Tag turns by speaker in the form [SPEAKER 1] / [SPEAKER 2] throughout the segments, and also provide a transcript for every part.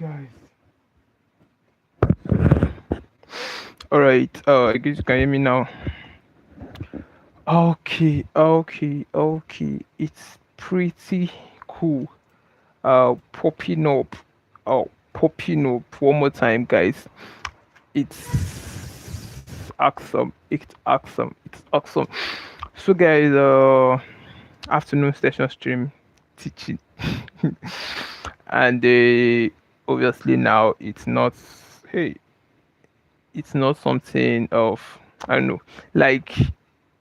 [SPEAKER 1] Guys. All right. I guess you can hear me now. Okay. It's pretty cool. Popping up. Popping up one more time, guys. It's awesome. It's awesome. It's awesome. So, guys, afternoon session stream teaching, and obviously now it's not. Hey, it's not something of, I don't know, like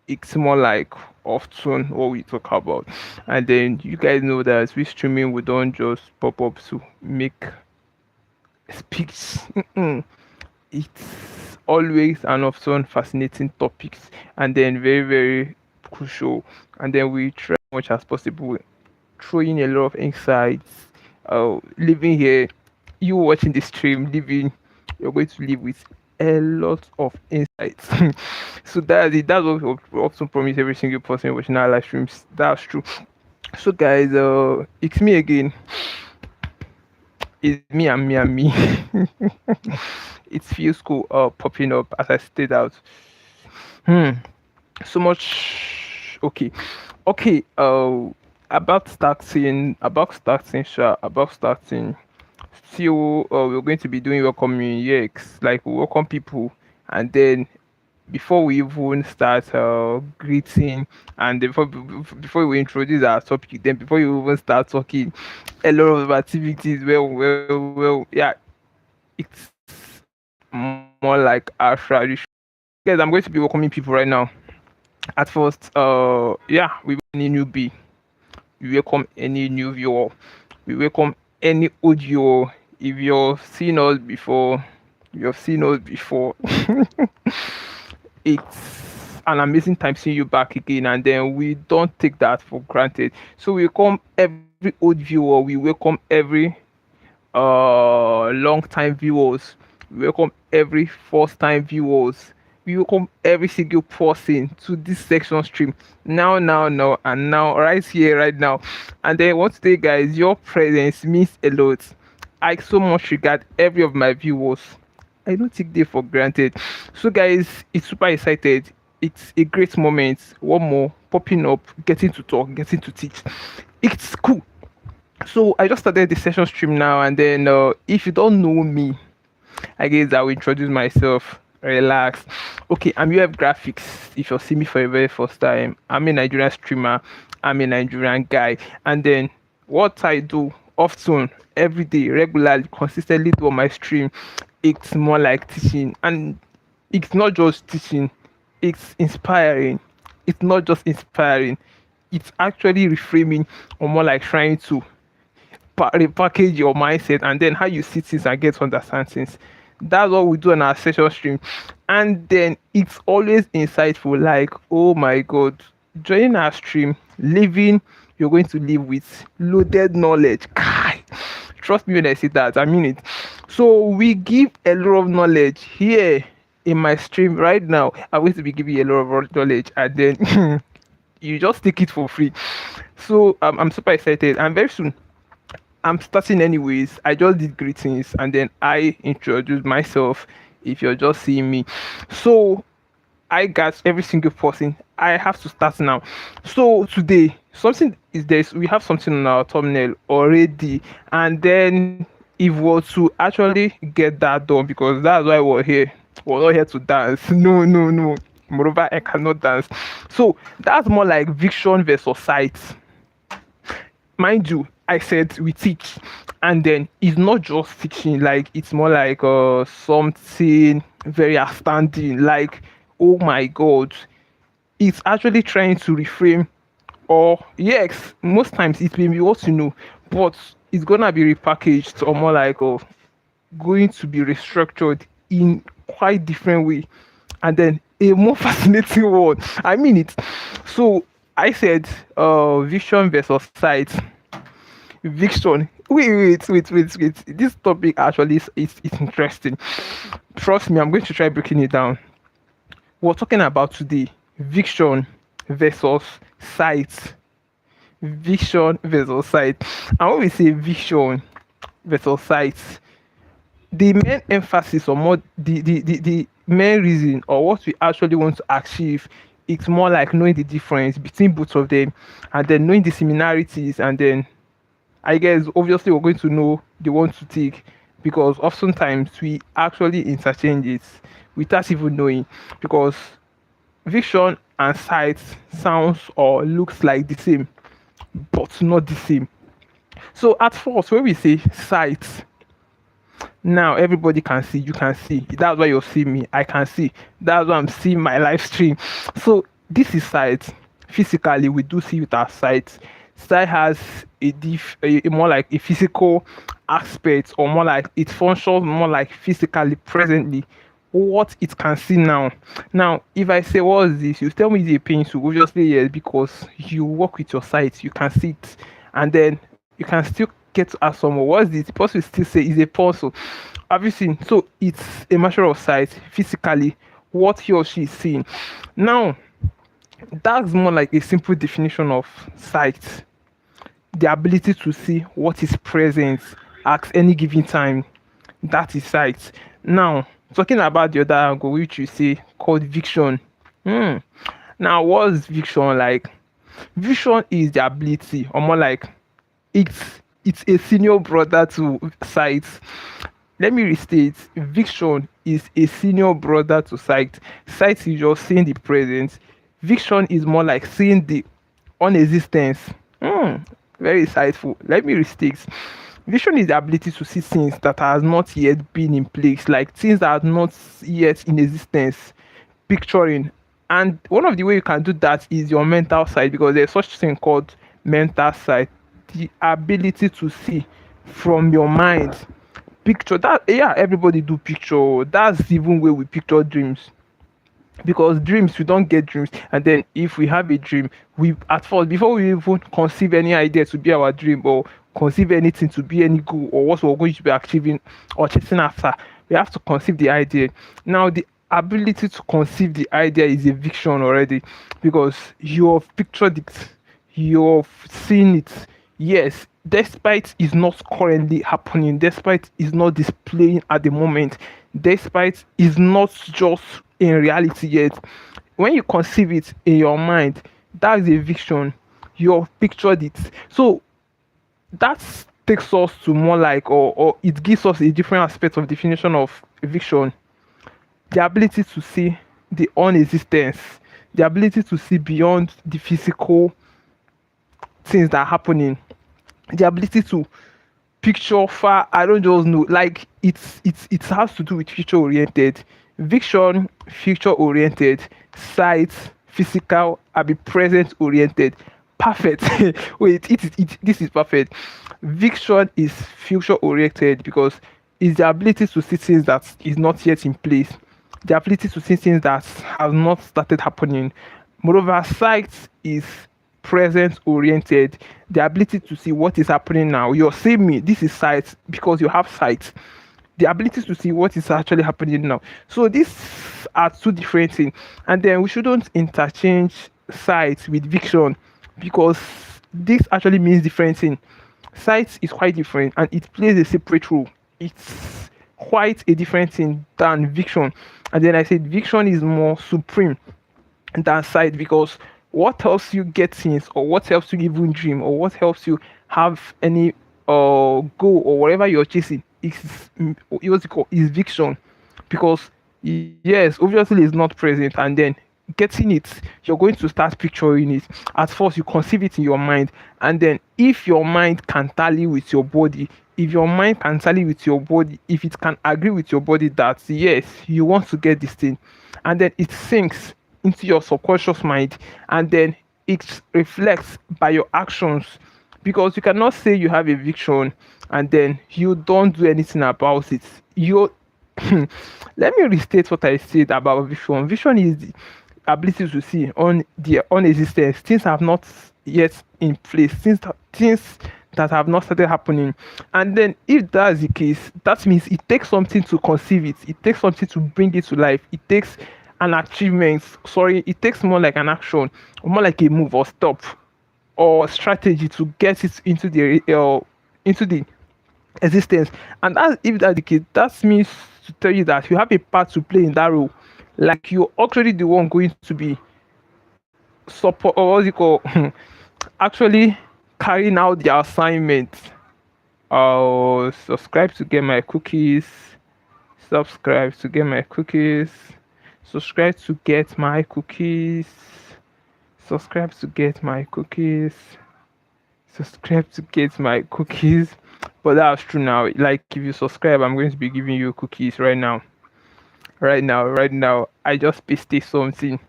[SPEAKER 1] it's more like often what we talk about. And then you guys know that with streaming we don't just pop up to make speech. It's always and often fascinating topics, and then very crucial, and then we try as much as possible throwing a lot of insights. Living here, you watching the stream, living, you're going to live with a lot of insights. So that's it. That's what we often promise every single person watching our live streams. That's true. So guys, it's me again. It's me. It feels cool popping up as I stayed out. Hmm. So much. Okay. About starting. Still, we're going to be doing welcoming UX, like we welcome people, and then before we even start greeting, and before we introduce our topic, then before you even start talking, a lot of activities. Yeah, it's more like our tradition. Guys, I'm going to be welcoming people right now. At first, yeah, we welcome any newbie, we welcome any new viewer, we welcome any audio. If you've seen us before. It's an amazing time seeing you back again, and then we don't take that for granted. So we welcome every old viewer, we welcome every long time viewers, we welcome every first time viewers, we welcome every single person to this section stream now, and now, right here, right now. And then once today, guys, your presence means a lot. I so much regard every of my viewers. I don't take them for granted. So guys, it's super excited. It's a great moment. One more popping up, getting to talk, getting to teach. It's cool. So I just started the session stream now, and then if you don't know me, I guess I will introduce myself. Relax. Okay, I'm UFGRAPHICS. If you see me for the very first time, I'm a Nigerian streamer. I'm a Nigerian guy. And then what I do often, every day, regularly, consistently do on my stream, it's more like teaching. And it's not just teaching, it's inspiring. It's not just inspiring, it's actually reframing, or more like trying to repackage your mindset, and then how you see things and get to understand things. That's what we do on our session stream. And then it's always insightful. Like, oh my god, joining our stream, living, you're going to live with loaded knowledge. Kai. Trust me when I say that, I mean it. So we give a lot of knowledge here in my stream right now. I'm going to be giving you a lot of knowledge, and then you just take it for free. So I'm super excited, and very soon I'm starting anyways. I just did greetings, and then I introduced myself if you're just seeing me. So I got every single person. I have to start now. So today, something is this. We have something on our thumbnail already, and then if we were to actually get that done, because that's why we're here. We're not here to dance. No. Moreover, I cannot dance. So that's more like vision versus sight. Mind you, I said we teach, and then it's not just teaching, like it's more like something very outstanding, like, oh my god, it's actually trying to reframe, or yes, most times it may be what you know, but it's gonna be repackaged, or more like going to be restructured in quite different way, and then a more fascinating one, I mean it. So I said vision versus sight. Viction. Wait. This topic actually is interesting. Trust me, I'm going to try breaking it down. We're talking about today viction versus sight. Vision versus sight. And when we say vision versus sight, the main emphasis, or more the main reason, or what we actually want to achieve, it's more like knowing the difference between both of them, and then knowing the similarities, and then I guess obviously we're going to know the one to take, because oftentimes we actually interchange it without even knowing, because vision and sight sounds or looks like the same, but not the same. So at first, when we say sight, now everybody can see, you can see, that's why you're seeing me, I can see, that's why I'm seeing my live stream. So this is sight. Physically we do see with our sight. Sight has a more like a physical aspect, or more like it functions more like physically presently what it can see now. Now if I say what is this, you tell me it's a pencil. Obviously yes, because you work with your sight, you can see it, and then you can still get to ask someone what's this, the person will still say it's a pencil. Have you seen? So it's a matter of sight, physically what he or she is seeing. Now that's more like a simple definition of sight, the ability to see what is present at any given time. That is sight. Now talking about the other angle, which you say called vision. Hmm. Now what's vision like? Vision is the ability, or more like it's a senior brother to sight. Let me restate. Vision is a senior brother to sight. Sight is just seeing the present. Vision is more like seeing the unexistence. Hmm, very insightful. Let me restate. Vision is the ability to see things that has not yet been in place, like things that are not yet in existence, picturing. And one of the way you can do that is your mental side, because there's such thing called mental side, the ability to see from your mind. Picture that, yeah, everybody do picture. That's even where we picture dreams, because dreams, we don't get dreams, and then if we have a dream, we at first, before we even conceive any idea to be our dream, or conceive anything to be any goal, or what we're going to be achieving or chasing after, we have to conceive the idea. Now the ability to conceive the idea is a vision already, because you've pictured it, you've seen it. Yes, despite it's not currently happening, despite it's not displaying at the moment, despite it's not just in reality yet, when you conceive it in your mind, that's a vision. You've pictured it. So that takes us to more like, or it gives us a different aspect of definition of vision, the ability to see the unexistence, the ability to see beyond the physical things that are happening, the ability to picture far. I don't just know, like it has to do with future oriented. Vision, future oriented. Sight, physical, I be present oriented. Perfect. Wait, this is perfect. Vision is future oriented, because it's the ability to see things that is not yet in place, the ability to see things that have not started happening. Moreover, sight is present oriented, the ability to see what is happening now. You're seeing me, this is sight, because you have sight, the ability to see what is actually happening now. So these are two different things, and then we shouldn't interchange sight with vision, because this actually means different things. Sight is quite different, and it plays a separate role. It's quite a different thing than vision. And then I said vision is more supreme than sight, because what helps you get things, or what helps you even dream, or what helps you have any goal, or whatever you're chasing, is what's it called, is vision. Because yes, obviously it's not present, and then getting it, you're going to start picturing it. At first you conceive it in your mind, and then if your mind can tally with your body, if your mind can tally with your body, if it can agree with your body that yes, you want to get this thing, and then it sinks into your subconscious mind, and then it reflects by your actions. Because you cannot say you have a vision and then you don't do anything about it. You let me restate what I said about vision. Vision is the ability to see on the unexistence, things have not yet in place, things that have not started happening. And then if that's the case, that means it takes something to conceive it, it takes something to bring it to life, it takes an achievement, sorry, it takes more like an action, or more like a move or stop or strategy to get it into the existence. And that's, if that's the case, that means to tell you that you have a part to play in that role. Like you're actually the one going to be support, or what's it called, actually carrying out the assignment. Oh, subscribe to get my cookies. Subscribe to get my cookies. Subscribe to get my cookies. Subscribe to get my cookies. Subscribe to get my cookies. But that's true now. Like if you subscribe, I'm going to be giving you cookies right now. Right now. I just pasted something.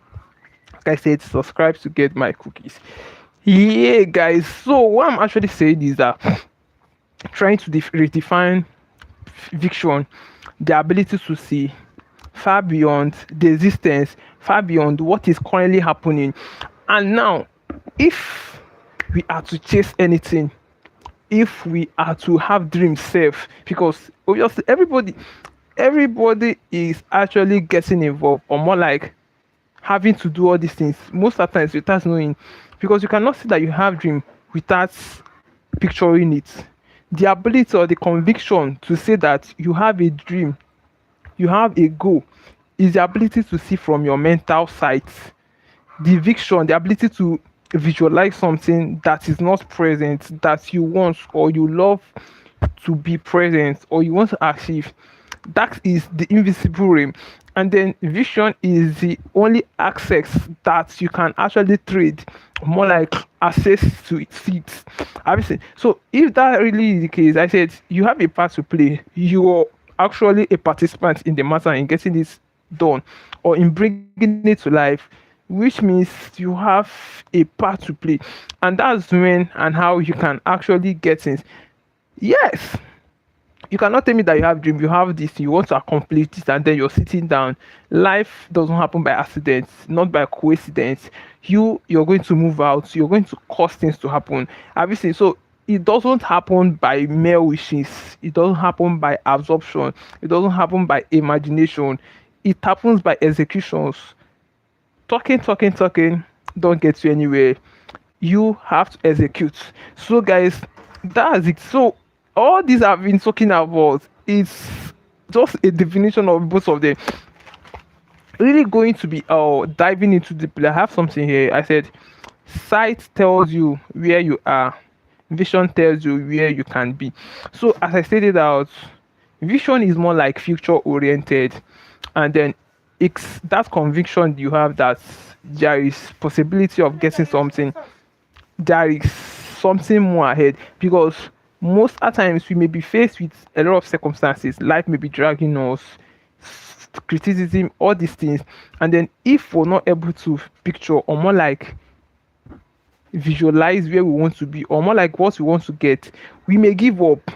[SPEAKER 1] Like I said, subscribe to get my cookies. Yeah, guys. So what I'm actually saying is that trying to redefine fiction, the ability to see far beyond the existence, far beyond what is currently happening. And now, if we are to chase anything, if we are to have dreams safe, because obviously everybody is actually getting involved, or more like having to do all these things most of the times without knowing, because you cannot say that you have dream without picturing it. The ability or the conviction to say that you have a dream, you have a goal, is the ability to see from your mental sight. The vision, the ability to visualize something that is not present, that you want or you love to be present, or you want to achieve. That is the invisible realm. And then vision is the only access that you can actually trade, more like access to its seats. Obviously, so if that really is the case, I said you have a part to play. You're actually a participant in the matter, in getting this done or in bringing it to life, which means you have a part to play. And that's when and how you can actually get things. Yes, you cannot tell me that you have dream, you have this, you want to accomplish this, and then you're sitting down. Life doesn't happen by accident, not by coincidence. You're going to move out, you're going to cause things to happen. Obviously, so it doesn't happen by mere wishes, it doesn't happen by absorption, it doesn't happen by imagination. It happens by executions. Talking don't get you anywhere. You have to execute. So guys, that's it. So all these I've been talking about is just a definition of both of them. Really going to be diving into the play. I have something here. I said sight tells you where you are, vision tells you where you can be. So as I stated out, vision is more like future oriented, and then it's that conviction you have that there is possibility of getting something, there is something more ahead. Because most at times we may be faced with a lot of circumstances, life may be dragging us, criticism, all these things, and then if we're not able to picture, or more like visualize where we want to be, or more like what we want to get, we may give up.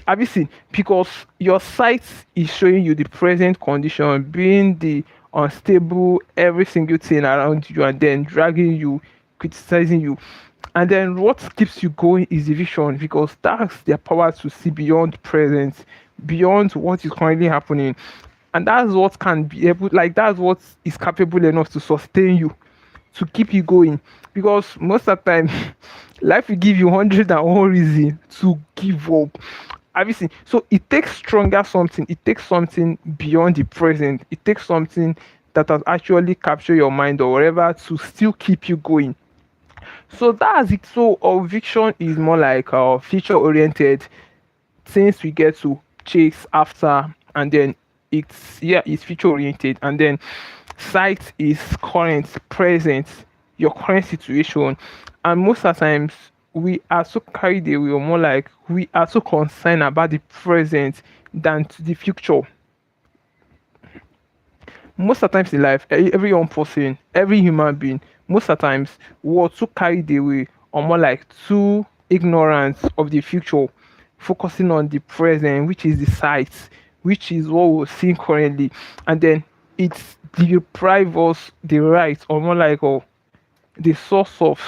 [SPEAKER 1] Have you seen? Because your sight is showing you the present condition, being the unstable, every single thing around you, and then dragging you, criticizing you. And then what keeps you going is the vision, because that's their power to see beyond present, beyond what is currently happening. And that's what can be able, like, that's what is capable enough to sustain you, to keep you going. Because most of the time, life will give you 101 reason to give up. Obviously, so it takes stronger something, it takes something beyond the present, it takes something that has actually captured your mind or whatever to still keep you going. So that's it. So our vision is more like our future oriented things we get to chase after, and then it's future oriented, and then sight is current, present, your current situation. And most of the times we are so carried away, or more like we are so concerned about the present than to the future. Most of the times in life, every young person, every human being, most of the times we're too carried away, or more like too ignorant of the future, focusing on the present, which is the sight, which is what we're seeing currently. And then it's deprive us the right, or more like the source of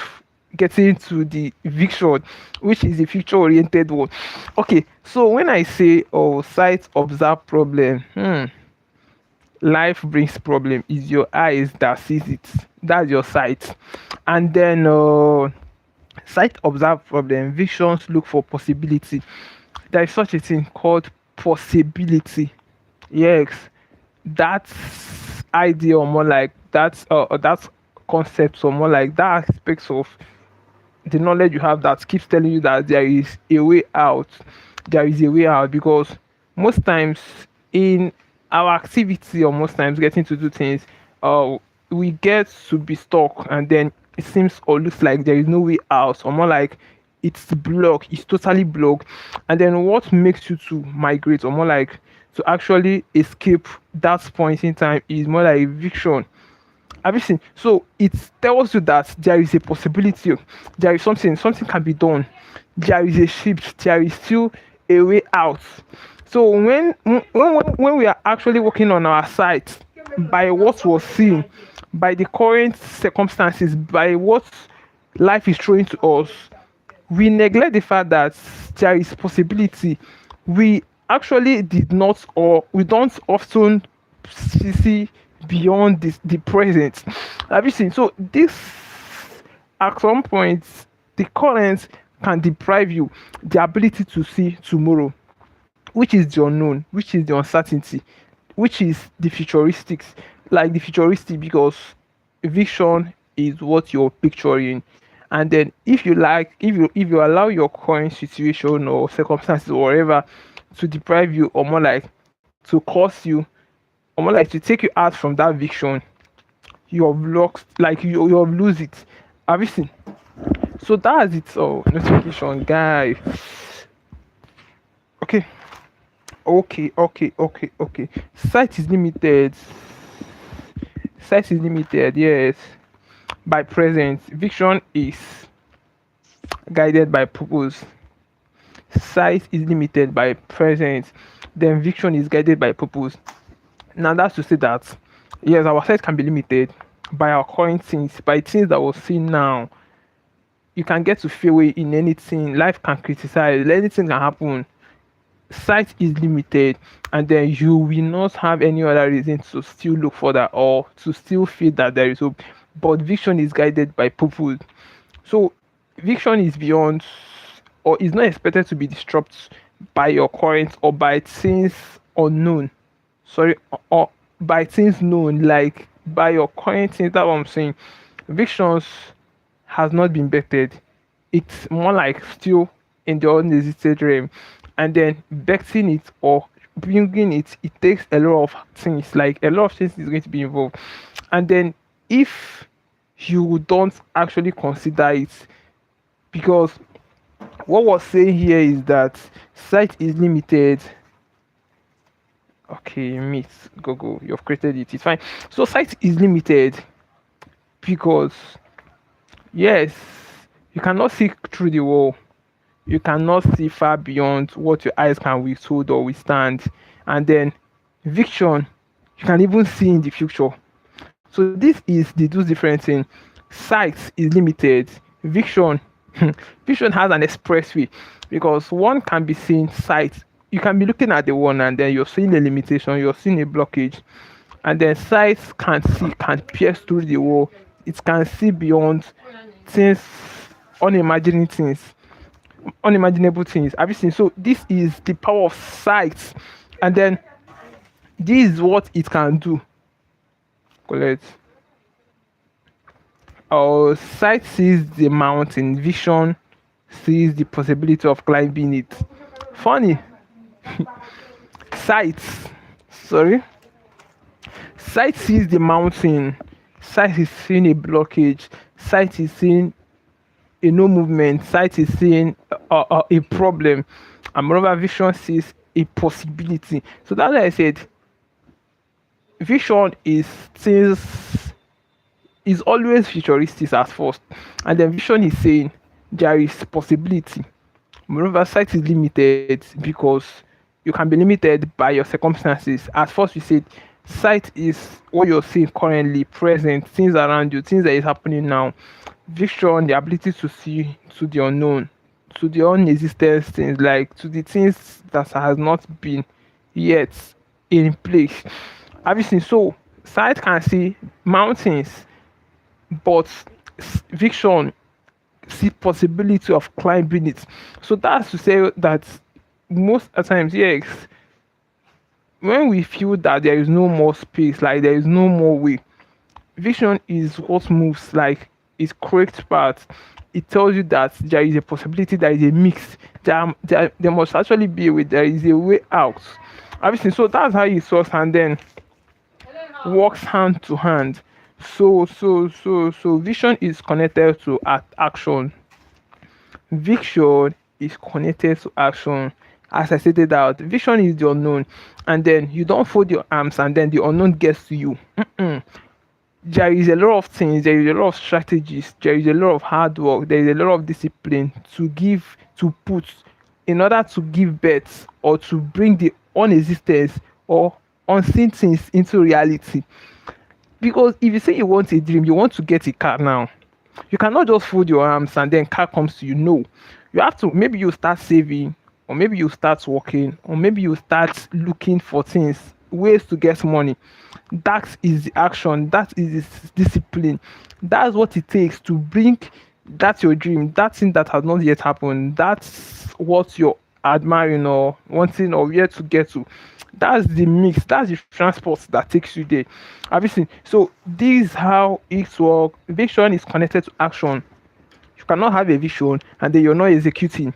[SPEAKER 1] getting to the vision, which is the future oriented one. Okay, so when I say sight observe problem, life brings problem, is your eyes that sees it, that's your sight. And then sight observe problem, visions look for possibility. there is such a thing called possibility. Yes, that idea, or more like that concept, or more like that aspects of the knowledge you have that keeps telling you that there is a way out. There is a way out, because most times in our activity, or most times getting to do things, uh we get to be stuck, and then it seems or looks like there is no way out, or more like it's blocked, it's totally blocked. And then what makes you to migrate, or more like to actually escape that point in time, is more like eviction. Have you seen? So it tells you that there is a possibility, there is something can be done, there is a shift, there is still a way out. So when we are actually working on our site, by what was seen, by the current circumstances, by what life is throwing to us, we neglect the fact that there is possibility. We actually did not, or we don't often see beyond the present. Have you seen? So this, at some point, the current can deprive you the ability to see tomorrow, which is the unknown, which is the uncertainty, which is the futuristics. Like the futuristic, because vision is what you're picturing. And then if you like, if you allow your current situation or circumstances or whatever to deprive you, or more like to cause you, or more like to take you out from that vision, you have lost, like you have lose it. Have you seen? So that's it. Oh, notification guy. Okay, okay. Site is limited. Site is limited, yes, by present. Vision is guided by purpose. Sight is limited by present. Then vision is guided by purpose. Now that's to say that yes, our sight can be limited by our current things, by things that we'll see now. You can get to feel it in anything. Life can criticize, anything can happen. Sight is limited, and then you will not have any other reason to still look further, or to still feel that there is hope. But vision is guided by purpose. So vision is beyond, or is not expected to be disrupted by your current, or by things unknown. Sorry, or by things known, like by your current things. That's what I'm saying. Visions has not been bettered. It's more like still in the unexisted realm. And then betting it or bringing it, it takes a lot of things. Like a lot of things is going to be involved. And then if you don't actually consider it, because what we're saying here is that sight is limited. Okay, meet Google, you've created it, it's fine. So sight is limited because yes, you cannot see through the wall, you cannot see far beyond what your eyes can withhold or withstand. And then vision, you can even see in the future. So this is the two different things. Sight is limited. Vision, vision has an expressway, because one can be seeing sight. You can be looking at the one, and then you're seeing a limitation, you're seeing a blockage. And then sight can see, can pierce through the wall. It can see beyond things, unimagining things, unimaginable things. Have you seen? So this is the power of sight. And then this is what it can do. Correct. Our sight sees the mountain, vision sees the possibility of climbing it. Funny. Sight, sorry. Sight sees the mountain. Sight is seeing a blockage. Sight is seeing a no movement. Sight is seeing a problem. And moreover, vision sees a possibility. So that's why I said vision is things, is always futuristic at first, and then vision is saying there is possibility. Moreover, sight is limited because you can be limited by your circumstances. At first, we said sight is what you're seeing currently, present, things around you, things that is happening now. Vision, the ability to see to the unknown, to the unexistent things, like to the things that has not been yet in place. Have you seen? So sight can see mountains, but vision see possibility of climbing it. So that's to say that most at times, yes, when we feel that there is no more space, like there is no more way, vision is what moves, like its correct part. It tells you that there is a possibility, there is a mix, there must actually be a way, there is a way out. Everything. So that's how it works, and then works hand to hand. So vision is connected to action. Vision is connected to action. As I stated out, vision is the unknown, and then you don't fold your arms, and then the unknown gets to you. There is a lot of things, there is a lot of strategies, there is a lot of hard work, there is a lot of discipline to put in order to give birth or to bring the unexistence or unseen things into reality. Because if you say you want a dream, you want to get a car now, you cannot just fold your arms and then car comes to you. No, you have to, maybe you start saving, or maybe you start working, or maybe you start looking for things, ways to get money. That is the action, that is the discipline. That's what it takes to bring that your dream, that thing that has not yet happened. That's what you're admiring or wanting or where to get to. That's the mix, that's the transport that takes you there. Have you seen? So this is how it works. Vision is connected to action. You cannot have a vision and then you're not executing.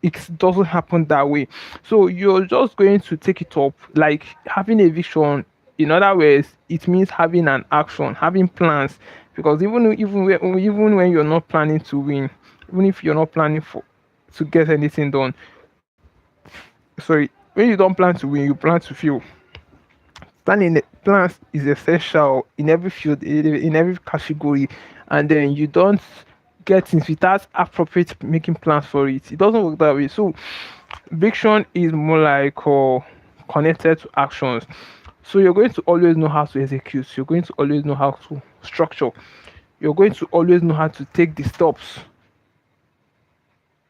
[SPEAKER 1] It doesn't happen that way. So you're just going to take it up, like having a vision. In other words, it means having an action, having plans. Because even when you're not planning to win, even if you're not planning for to get anything done, sorry, when you don't plan to win, you plan to fail. Plans is essential in every field, in every category, and then you don't get things without appropriate making plans for it. It doesn't work that way. So vision is more like connected to actions. So you're going to always know how to execute. You're going to always know how to structure. You're going to always know how to take the stops.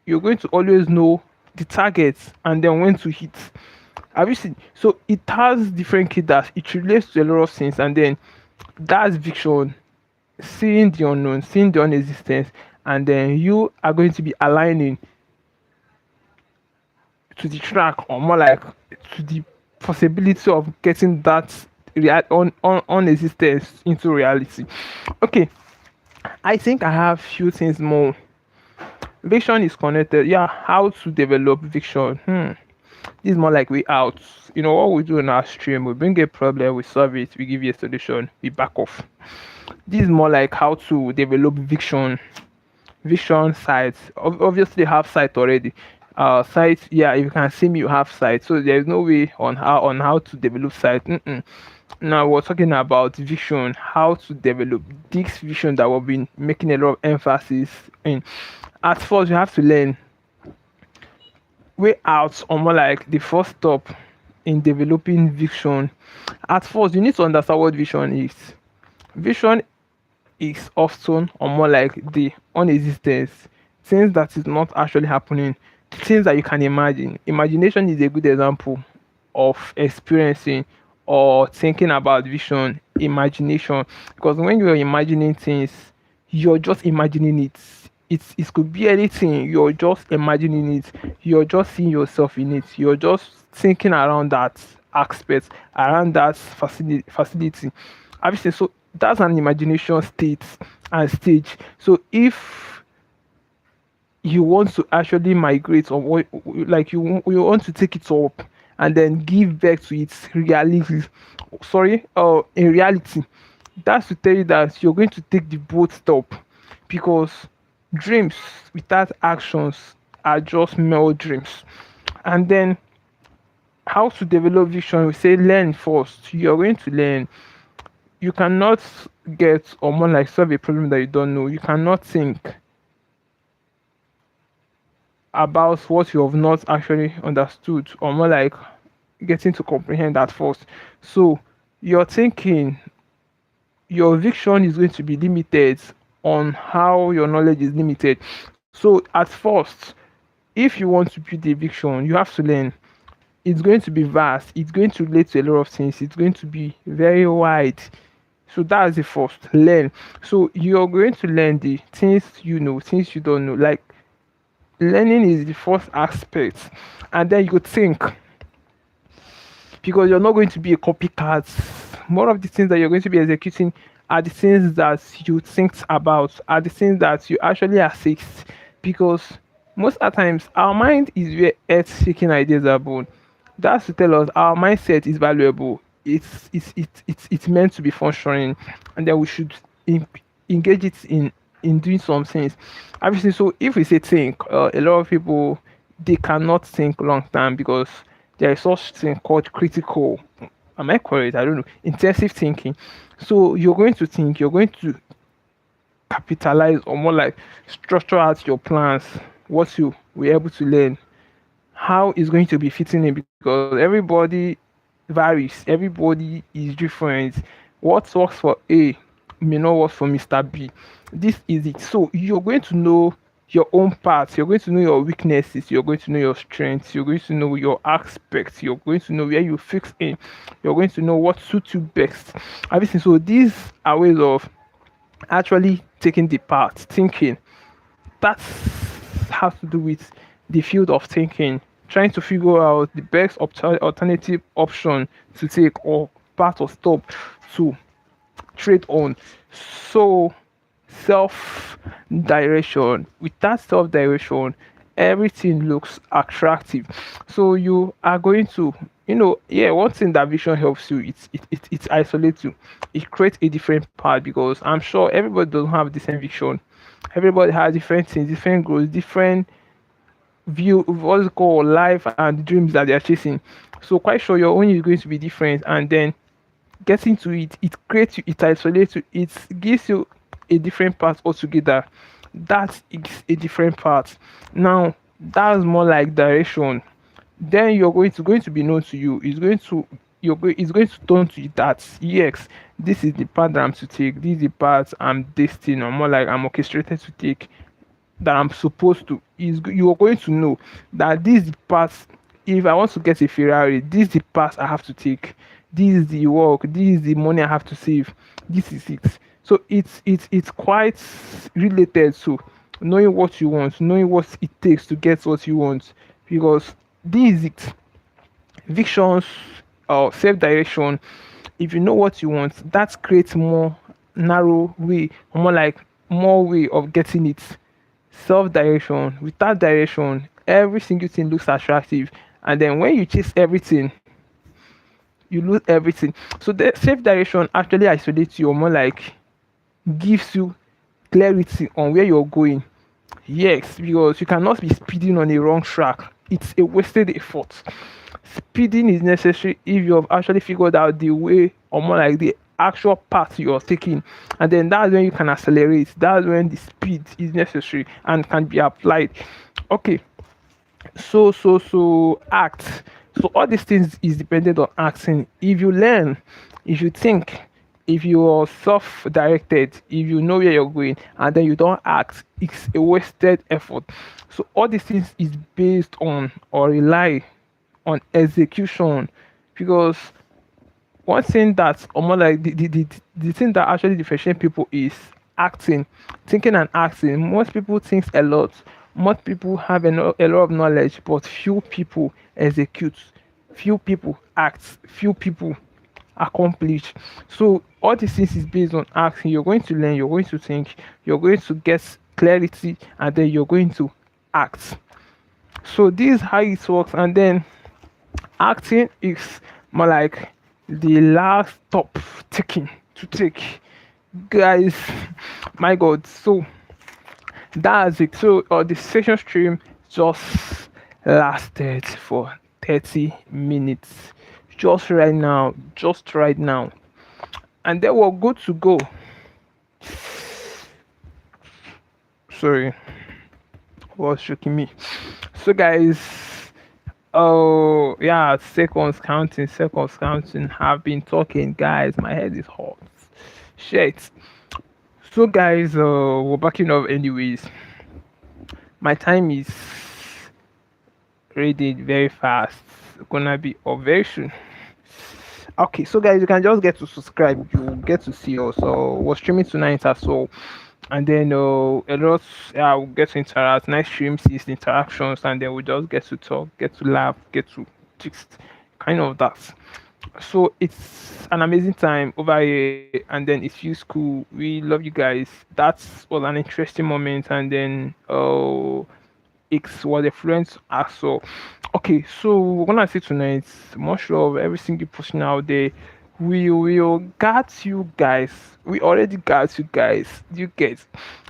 [SPEAKER 1] You're going to always know the targets and then when to hit. Have you seen? So it has different key that it relates to a lot of things, and then that's vision, seeing the unknown, seeing the non-existence, and then you are going to be aligning to the track, or more like to the possibility of getting that on existence into reality. Okay, I think I have few things more. Vision is connected. Yeah, how to develop vision. This is more like way out. You know what we do in our stream? We bring a problem, we solve it, we give you a solution, we back off. This is more like how to develop vision. Vision sites. Obviously, have site already. Site. Yeah, if you can see me, you have site. So there is no way on how to develop site. Now we're talking about vision, how to develop this vision that we've been making a lot of emphasis in. At first, you have to learn way out, or more like the first step in developing vision. At first, you need to understand what vision is. Vision is often, or more like the unexistence, things that is not actually happening, things that you can imagine. Imagination is a good example of experiencing or thinking about vision. Imagination, because when you're imagining things, you're just imagining it. It could be anything. You're just imagining it. You're just seeing yourself in it. You're just thinking around that aspect, around that facility. Obviously, so that's an imagination state and stage. So if you want to actually migrate, or like you want to take it up and then give back to its reality, in reality, that's to tell you that you're going to take the boat stop, because dreams without actions are just mere dreams. And then how to develop vision, we say learn first. You're going to learn. You cannot get, or more like solve a problem that you don't know. You cannot think about what you have not actually understood, or more like getting to comprehend at first. So your thinking, your vision is going to be limited on how your knowledge is limited. So at first, if you want to build a vision, you have to learn. It's going to be vast, it's going to relate to a lot of things, it's going to be very wide. So that's the first, learn. So you're going to learn the things you know, things you don't know. Like Learning is the first aspect, and then you think, because you're not going to be a copycat. More of the things that you're going to be executing are the things that you think about, are the things that you actually assist. Because most of the times, our mind is where earth-shaking ideas are born. That's to tell us our mindset is valuable. It's meant to be functioning, and then we should in, engage it in doing some things. Obviously, so if we say think, a lot of people, they cannot think long term because there is such thing called critical, am I correct? I don't know, intensive thinking. So you're going to think, you're going to capitalize, or more like structure out your plans, what you were able to learn, how it's going to be fitting in, because everybody varies, everybody is different. What works for A may not work for Mr. B. This is it. So you're going to know your own parts, you're going to know your weaknesses, you're going to know your strengths, you're going to know your aspects, you're going to know where you fix in, you're going to know what suits you best. Everything. So these are ways of actually taking the part, thinking. That has to do with the field of thinking, trying to figure out the best alternative option to take, or part or stop to trade on. So self direction. With that self direction, everything looks attractive. So you are going to, yeah, one thing that vision helps you, it isolates you. It creates a different path, because I'm sure everybody doesn't have the same vision. Everybody has different things, different goals, different view of what's called life and dreams that they're chasing. So quite sure your own is going to be different, and then getting to it, it creates you, it isolates you, it gives you a different path altogether. That is a different path. Now that's more like direction. Then you're going to be known to you. It's going to turn to you that yes, this is the path that I'm to take. This is the path I'm destined, or more like I'm orchestrated to take, that I'm supposed to. You are going to know that this is the path. If I want to get a Ferrari, this is the path I have to take. This is the work. This is the money I have to save. This is it. So it's quite related to knowing what you want, knowing what it takes to get what you want, because this is it. Visions or self direction. If you know what you want, that creates more narrow way, or more like more way of getting it. Self direction. With that direction, every single thing looks attractive, and then when you chase everything, you lose everything. So the self direction actually isolates you, or more like gives you clarity on where you're going. Yes, because you cannot be speeding on a wrong track. It's a wasted effort. Speeding is necessary if you have actually figured out the way, or more like the actual path you're taking, and then that's when you can accelerate. That's when the speed is necessary and can be applied. Okay, so act. So all these things is dependent on acting. If you learn, if you think, if you are self-directed, if you know where you're going, and then you don't act, it's a wasted effort. So all these things is based on, or rely on, execution. Because one thing that, or more like the thing that actually differentiates people is acting, thinking and acting. Most people think a lot, most people have a lot of knowledge, but few people execute, few people act, few people accomplish. So all these things is based on acting. You're going to learn, you're going to think, you're going to get clarity, and then you're going to act. So this is how it works. And then acting is more like the last stop taking to take, guys. My god. So that's it. So the session stream just lasted for 30 minutes, just right now, and then we're good to go. Sorry, what's shaking me? So guys, oh yeah, seconds counting. Have been talking, guys. My head is hot. Shit. So guys, we're backing up anyways. My time is ready very fast. Gonna be up very soon. Okay, so guys, you can just get to subscribe. You get to see us. So we're streaming tonight as well. and then a lot, we get to interact. Nice streams is interactions, and then we just get to talk, get to laugh, get to just kind of that. So it's an amazing time over here, and then it feels cool. We love you guys. That's was an interesting moment, and then it's what the friends asked for. Okay, so we're gonna say tonight, much love every single person out there. We will got you guys. We already got you guys. You get.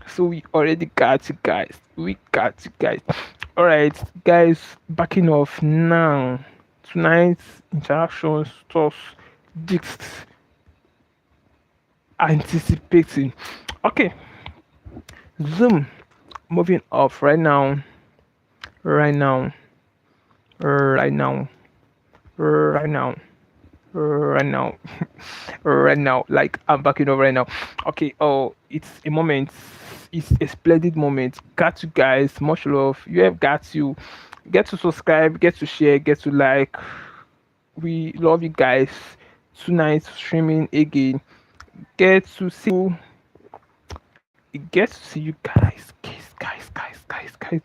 [SPEAKER 1] So we already got you guys. We got you guys. All right, guys. Backing off now. Tonight's interactions, thoughts, discs, anticipating. Okay, Zoom. Moving off right now. Right now. Right now. Right now. Right now. Right now. Like I'm backing up right now. Okay. Oh, it's a moment. It's a splendid moment. Got you guys. Much love. You have got you. Get to subscribe. Get to share. Get to like. We love you guys. Tonight streaming again. Get to see you. Get to see you guys. Guys. Guys. Guys. Guys. Guys.